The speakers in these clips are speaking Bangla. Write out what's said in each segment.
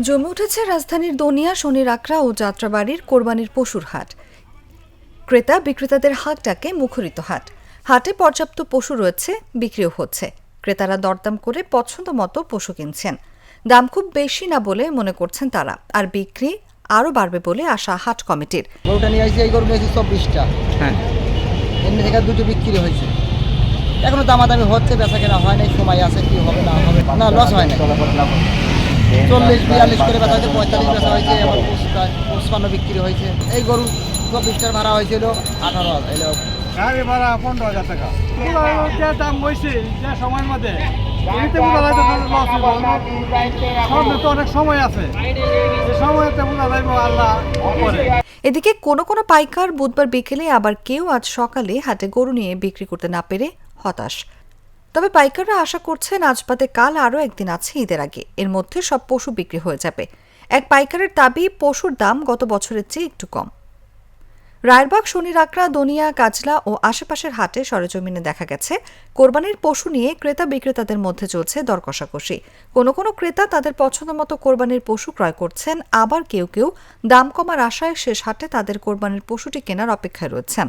জমে উঠেছে রাজধানীর দনিয়া, শনির আখড়া ও যাত্রাবাড়ির কোরবানির পশুর হাট। ক্রেতা বিক্রেতাদের হাট ডাকে মুখরিত হাট। হাটে পর্যাপ্ত পশু রয়েছে, বিক্রিও হচ্ছে। ক্রেতারা দরদাম করে পছন্দ মতো পশু কিনছেন। দাম খুব বেশি না বলে মনে করছেন তারা, আর বিক্রি আরও বাড়বে বলে আশা হাট কমিটির। গরুটা নিয়ে আসছি, এই গরু নিয়েছি 24টা। হ্যাঁ, এমনি থেকে দুটো বিক্রি হয়েছে। এখনো দামাদামি হচ্ছে, বেচা কেনা হয় নাই, সময় আছে, কি হবে না হবে না, লস হয় না। 40-42 করে বেচা হয়েছে, 45 বেচা হয়েছে, আবার 55 বিক্রি হয়েছে। এই গরু 24টার ভাড়া হয়েছিল 18,000, গাড়ি ভাড়া 15,000 টাকা। যে দাম হয়েছে যে সময়ের মধ্যে তো অনেক সময় আছে, এই সময়তে বোঝা যাইব আল্লাহ করে। এদিকে কোনো কোনো পাইকার বুধবার বিকেলে, আবার কেউ আজ সকালে হাটে গরু নিয়ে বিক্রি করতে না পেরে হতাশ। তবে পাইকাররা আশা করছেন আজ বাদে কাল আরও একদিন আছে ঈদের আগে, এর মধ্যে সব পশু বিক্রি হয়ে যাবে। এক পাইকারের দাবি, পশুর দাম গত বছরের চেয়ে একটু কম। রায়েরবাগ, শনির আখড়া, দনিয়া, কাজলা ও আশেপাশের হাটে সরেজমিনে দেখা গেছে কোরবানির পশু নিয়ে ক্রেতা বিক্রেতাদের মধ্যে চলছে দর কষাকষি। কোনো কোনো ক্রেতা তাদের পছন্দ মতো কোরবানির পশু ক্রয় করছেন, আবার কেউ কেউ দাম কমার আশায় শেষ হাটে তাদের কোরবানির পশুটি কেনার অপেক্ষায় রয়েছেন।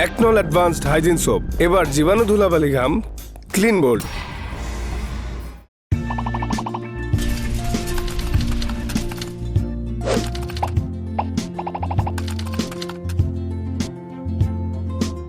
একনল অ্যাডভান্সড হাইজিন সোপ, এবার জীবাণু ধুলাবালি ঘাম ক্লিন বোল্ড।